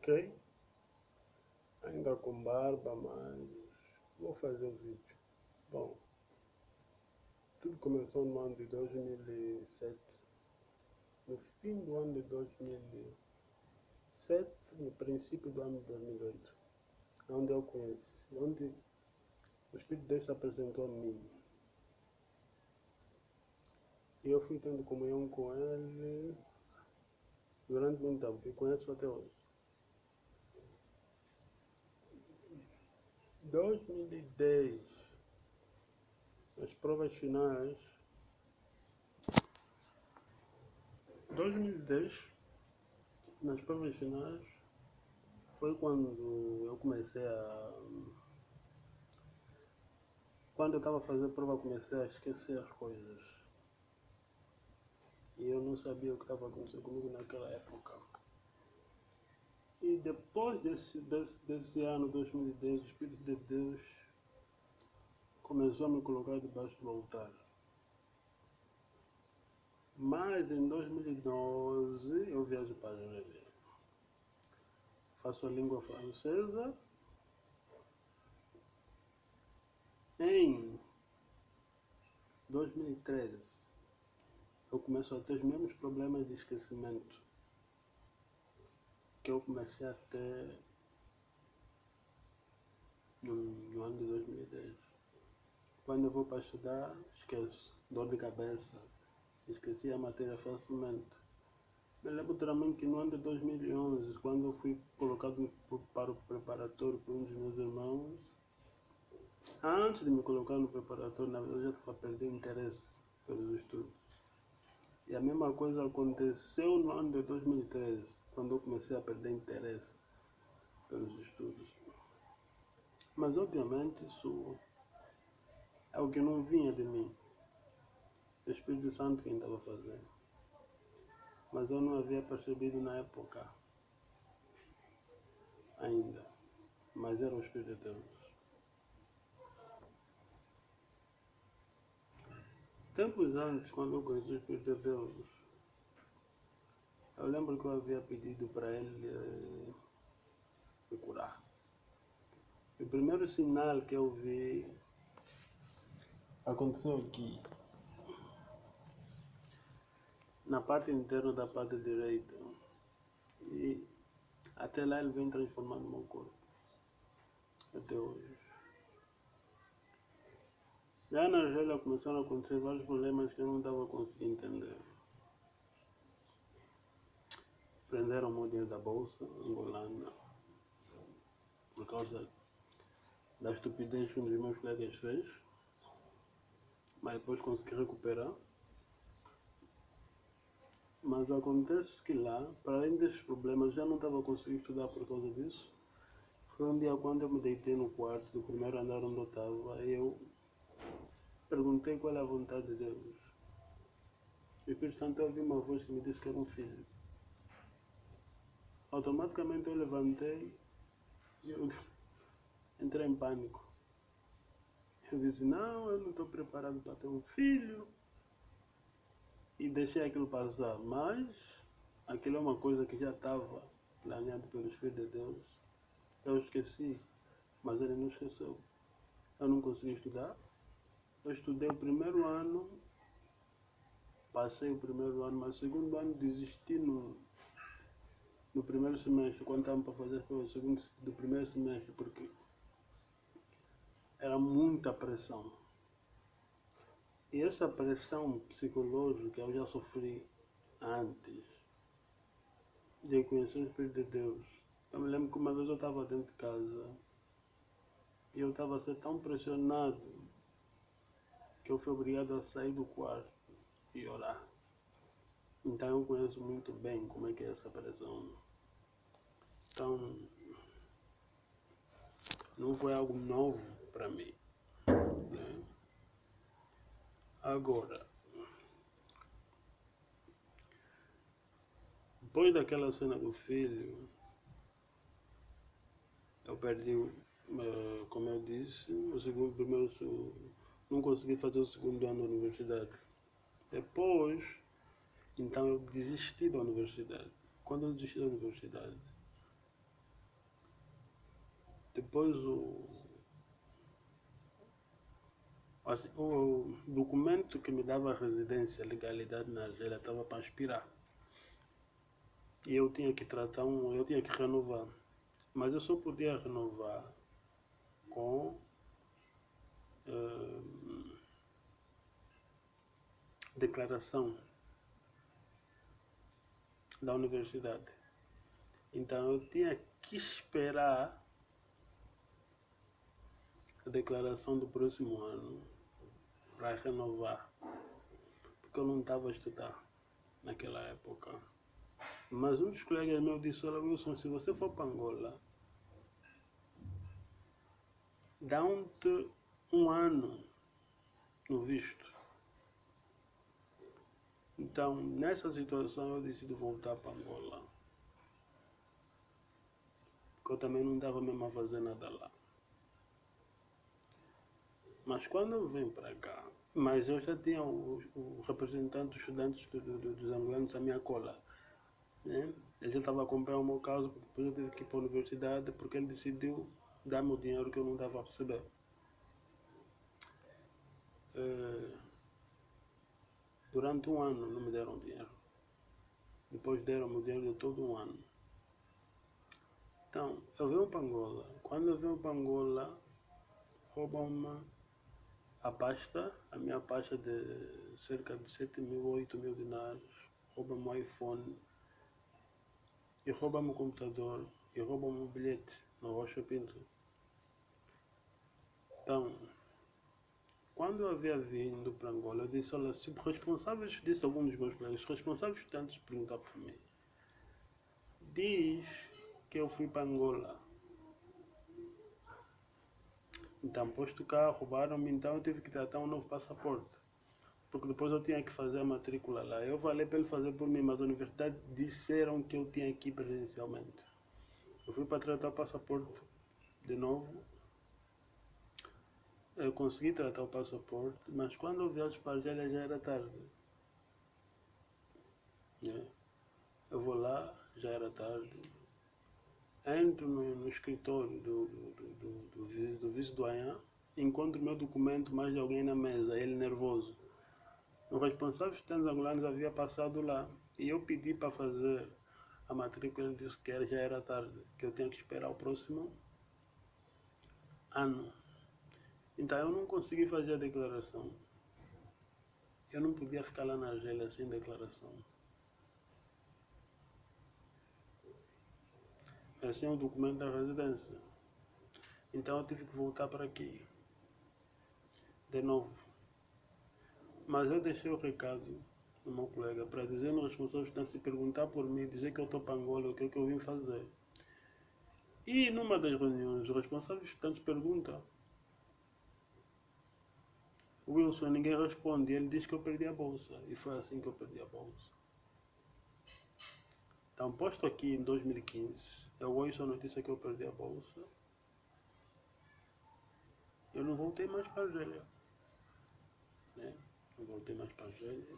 Ok? Ainda com barba, mas vou fazer o vídeo. Bom, tudo começou no ano de 2007. No fim do ano de 2007, no princípio do ano de 2008, onde eu conheci, onde o Espírito de Deus se apresentou a mim. E eu fui tendo comunhão com ele durante muito tempo, e conheço até hoje. 2010, as provas finais. 2010, nas provas finais, foi quando eu comecei a. Quando eu estava fazendo a prova, eu comecei a esquecer as coisas. E eu não sabia o que estava acontecendo comigo naquela época. E depois desse ano, 2010, o Espírito de Deus começou a me colocar debaixo do altar. Mas em 2012 eu viajo para a Argélia. Faço a língua francesa. Em 2013 eu começo a ter os mesmos problemas de esquecimento que eu comecei a ter no ano de 2010. Quando eu vou para estudar, esqueço. Dor de cabeça. Esqueci a matéria facilmente. Me lembro também que no ano de 2011, quando eu fui colocado para o preparatório por um dos meus irmãos, antes de me colocar no preparatório, na verdade eu já estava perdendo interesse pelos estudos. E a mesma coisa aconteceu no ano de 2013, quando eu comecei a perder interesse pelos estudos. Mas obviamente isso é o que não vinha de mim. O Espírito Santo quem estava fazendo. Mas eu não havia percebido na época ainda. Mas era o Espírito de Deus. Tempos antes, quando eu conheci o Espírito de Deus, eu lembro que eu havia pedido para ele me curar. O primeiro sinal que eu vi aconteceu aqui, na parte interna da parte direita. E até lá ele vem transformando meu corpo. Até hoje. Já na Argélia começaram a acontecer vários problemas que eu não estava conseguindo entender. Prenderam o dinheiro da bolsa angolana por causa da estupidez que um dos meus colegas fez, mas depois consegui recuperar. Mas acontece que lá, para além desses problemas, já não estava conseguindo estudar por causa disso. Foi um dia quando eu me deitei no quarto do primeiro andar onde eu estava, e eu perguntei qual é a vontade de Deus. O Espírito Santo ouvi uma voz que me disse que era um filho. Automaticamente eu levantei e eu entrei em pânico. Eu disse, não, eu não estou preparado para ter um filho. E deixei aquilo passar, mas aquilo é uma coisa que já estava planeado pelo Espírito de Deus. Eu esqueci, mas ele não esqueceu. Eu não consegui estudar. Eu estudei o primeiro ano, passei o primeiro ano, mas o segundo ano desisti no primeiro semestre, quando estava para fazer do primeiro semestre, porque era muita pressão. E essa pressão psicológica eu já sofri antes de conhecer o Espírito de Deus. Eu me lembro que uma vez eu estava dentro de casa e eu estava a ser tão pressionado que eu fui obrigado a sair do quarto e orar. Então eu conheço muito bem como é que é essa pressão. Então não foi algo novo para mim, né? Agora, depois daquela cena do filho, eu perdi, como eu disse, não consegui fazer o segundo ano da universidade. Depois, então eu desisti da universidade. Quando eu desisti da universidade, Depois o documento que me dava residência, legalidade na Argélia, estava para expirar. E eu tinha que eu tinha que renovar. Mas eu só podia renovar com declaração da universidade. Então eu tinha que esperar a declaração do próximo ano para renovar, porque eu não estava a estudar naquela época. Mas um dos colegas meus disse: olha, Wilson, se você for para Angola, dá-te um ano no visto. Então, nessa situação, eu decidi voltar para Angola, porque eu também não estava mesmo a fazer nada lá. Mas quando eu vim para cá, mas eu já tinha o representante dos estudantes dos angolanos à minha cola, né? Ele já estava acompanhando o meu caso, depois eu tive que ir para a universidade, porque ele decidiu dar-me o dinheiro que eu não estava a receber. Durante um ano não me deram dinheiro. Depois deram-me o dinheiro de todo um ano. Então, eu venho para Angola. Quando eu venho para Angola, roubam-me a minha pasta de cerca de 7.000, 8.000 dinares, roubam-me o iPhone, e roubam-me o computador, e roubam-me o bilhete no Rocha Pinto. Então, quando eu havia vindo para Angola, eu disse: olha, se os responsáveis, disse a algum dos meus colegas, os responsáveis tantos perguntar por mim, diz que eu fui para Angola. Então, posto cá, roubaram-me, então eu tive que tratar um novo passaporte. Porque depois eu tinha que fazer a matrícula lá. Eu falei para ele fazer por mim, mas a universidade disseram que eu tinha que ir presencialmente. Eu fui para tratar o passaporte de novo. Eu consegui tratar o passaporte, mas quando eu viajo para a Argélia já era tarde. Eu vou lá, já era tarde. Entro no escritório do vice-doyen, encontro o meu documento, mais de alguém na mesa, ele nervoso. O responsável dos estudantes angolanos havia passado lá e eu pedi para fazer a matrícula, ele disse que já era tarde, que eu tinha que esperar o próximo ano. Então eu não consegui fazer a declaração. Eu não podia ficar lá na Argélia sem declaração. Sem o documento da residência. Então eu tive que voltar para aqui. De novo. Mas eu deixei o recado do meu colega para dizer aos responsáveis que se perguntar por mim, dizer que eu estou para Angola, o que é que eu vim fazer. E numa das reuniões, o responsável estudantes pergunta: Wilson, ninguém responde. Ele diz que eu perdi a bolsa. E foi assim que eu perdi a bolsa. Então, posto aqui em 2015, eu ouço a notícia que eu perdi a bolsa. Eu não voltei mais para a Argélia. Né? Não voltei mais para a Argélia.